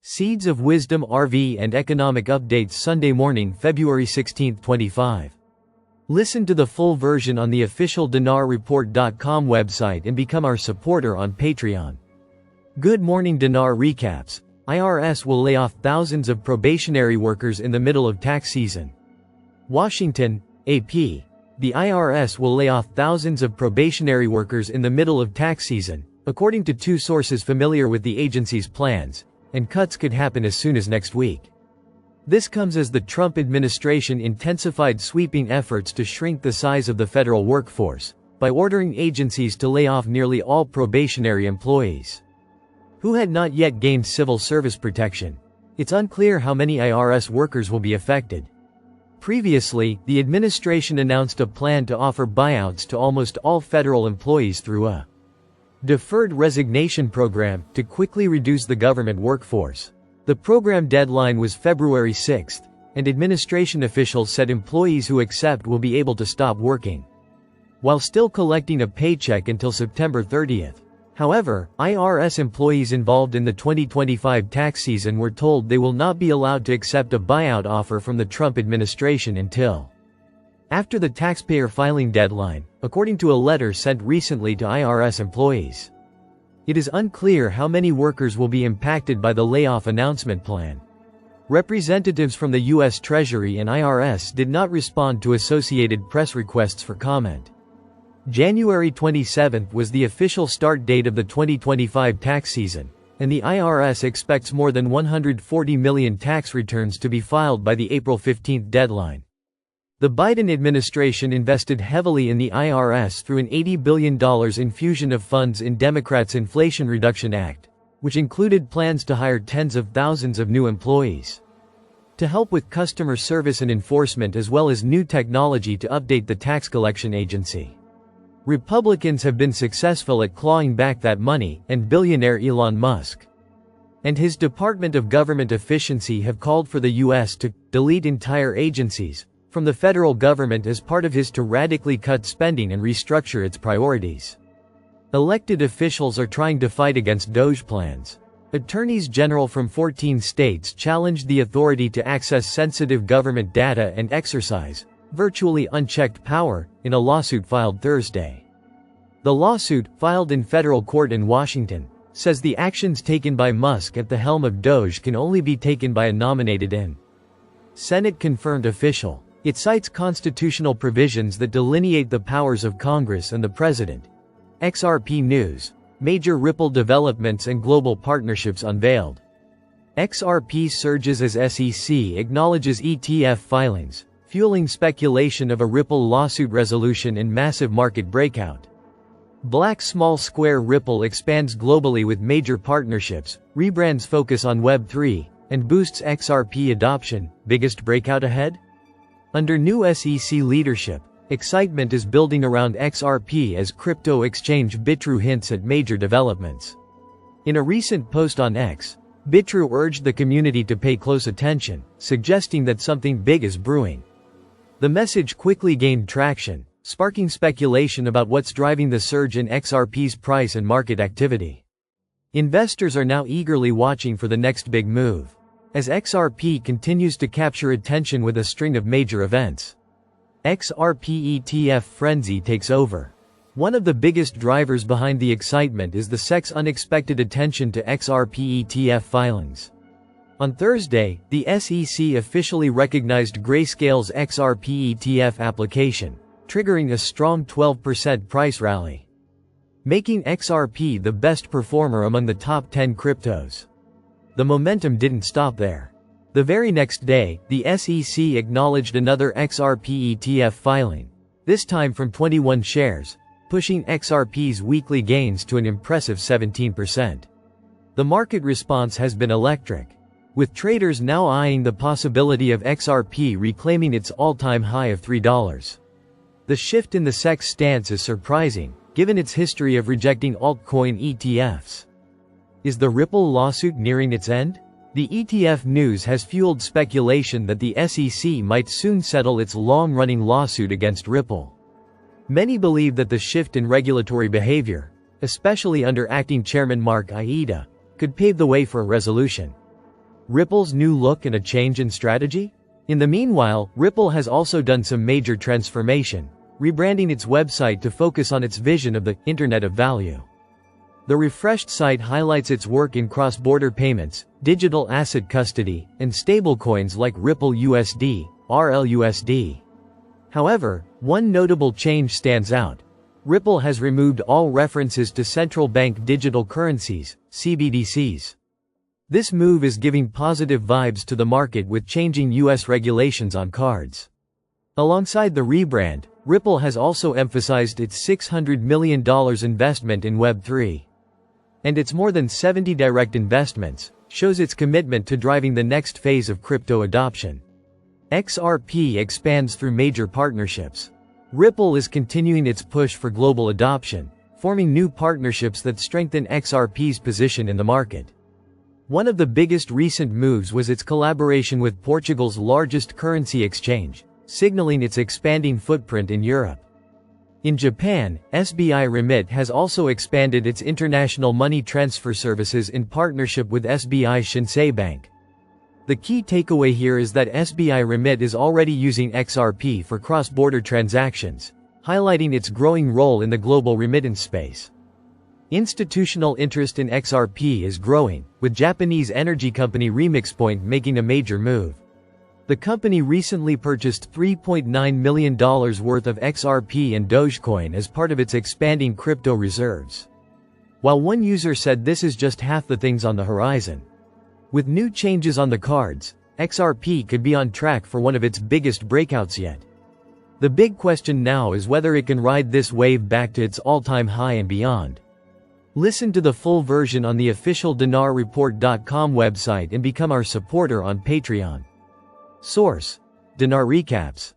Seeds of Wisdom RV and Economic Updates Sunday morning, February 16, 25. Listen to the full version on the official dinarreport.com website and become our supporter on Patreon. Good morning. Dinar recaps. IRS will lay off thousands of probationary workers in the middle of tax season. Washington, AP. The IRS will lay off thousands of probationary workers in the middle of tax season, according to two sources familiar with the agency's plans, and cuts could happen as soon as next week. This comes as the Trump administration intensified sweeping efforts to shrink the size of the federal workforce, by ordering agencies to lay off nearly all probationary employees who had not yet gained civil service protection. It's unclear how many IRS workers will be affected. Previously, the administration announced a plan to offer buyouts to almost all federal employees through a deferred resignation program to quickly reduce the government workforce. The program deadline was February 6, and administration officials said employees who accept will be able to stop working while still collecting a paycheck until September 30. However, IRS employees involved in the 2025 tax season were told they will not be allowed to accept a buyout offer from the Trump administration until after the taxpayer filing deadline, according to a letter sent recently to IRS employees. It is unclear how many workers will be impacted by the layoff announcement plan. Representatives from the U.S. Treasury and IRS did not respond to Associated Press requests for comment. January 27 was the official start date of the 2025 tax season, and the IRS expects more than 140 million tax returns to be filed by the April 15 deadline. The Biden administration invested heavily in the IRS through an $80 billion infusion of funds in Democrats' Inflation Reduction Act, which included plans to hire tens of thousands of new employees to help with customer service and enforcement, as well as new technology to update the tax collection agency. Republicans have been successful at clawing back that money, and billionaire Elon Musk and his Department of Government Efficiency have called for the U.S. to delete entire agencies from the federal government as part of his to radically cut spending and restructure its priorities. Elected officials are trying to fight against DOGE plans. Attorneys general from 14 states challenged the authority to access sensitive government data and exercise virtually unchecked power in a lawsuit filed Thursday. The lawsuit, filed in federal court in Washington, says the actions taken by Musk at the helm of DOGE can only be taken by a nominated Senate-confirmed official. It cites constitutional provisions that delineate the powers of Congress and the President. XRP News. Major Ripple developments and global partnerships unveiled. XRP surges as SEC acknowledges ETF filings, fueling speculation of a Ripple lawsuit resolution and massive market breakout. Black Small Square Ripple expands globally with major partnerships, rebrands focus on Web3, and boosts XRP adoption. Biggest breakout ahead? Under new SEC leadership, excitement is building around XRP as crypto exchange Bitrue hints at major developments. In a recent post on X, Bitrue urged the community to pay close attention, suggesting that something big is brewing. The message quickly gained traction, sparking speculation about what's driving the surge in XRP's price and market activity. Investors are now eagerly watching for the next big move, as XRP continues to capture attention with a string of major events. XRP ETF frenzy takes over. One of the biggest drivers behind the excitement is the SEC's unexpected attention to XRP ETF filings. On Thursday, the SEC officially recognized Grayscale's XRP ETF application, triggering a strong 12% price rally, making XRP the best performer among the top 10 cryptos. The momentum didn't stop there. The very next day, the SEC acknowledged another XRP ETF filing, this time from 21 shares, pushing XRP's weekly gains to an impressive 17%. The market response has been electric, with traders now eyeing the possibility of XRP reclaiming its all-time high of $3. The shift in the SEC's stance is surprising, given its history of rejecting altcoin ETFs. Is the Ripple lawsuit nearing its end? The ETF news has fueled speculation that the SEC might soon settle its long-running lawsuit against Ripple. Many believe that the shift in regulatory behavior, especially under acting chairman Mark Aida, could pave the way for a resolution. Ripple's new look and a change in strategy? In the meanwhile, Ripple has also done some major transformation, rebranding its website to focus on its vision of the Internet of Value. The refreshed site highlights its work in cross-border payments, digital asset custody, and stablecoins like Ripple USD, RLUSD. However, one notable change stands out. Ripple has removed all references to central bank digital currencies, CBDCs. This move is giving positive vibes to the market with changing US regulations on cards. Alongside the rebrand, Ripple has also emphasized its $600 million investment in Web3. And its more than 70 direct investments shows its commitment to driving the next phase of crypto adoption. XRP expands through major partnerships. Ripple is continuing its push for global adoption, forming new partnerships that strengthen XRP's position in the market. One of the biggest recent moves was its collaboration with Portugal's largest currency exchange, signaling its expanding footprint in Europe. In Japan, SBI Remit has also expanded its international money transfer services in partnership with SBI Shinsei Bank. The key takeaway here is that SBI Remit is already using XRP for cross-border transactions, highlighting its growing role in the global remittance space. Institutional interest in XRP is growing, with Japanese energy company RemixPoint making a major move. The company recently purchased $3.9 million worth of XRP and Dogecoin as part of its expanding crypto reserves. While one user said this is just half the things on the horizon. With new changes on the cards, XRP could be on track for one of its biggest breakouts yet. The big question now is whether it can ride this wave back to its all-time high and beyond. Listen to the full version on the official dinarreport.com website and become our supporter on Patreon. Source: Dinar Recaps.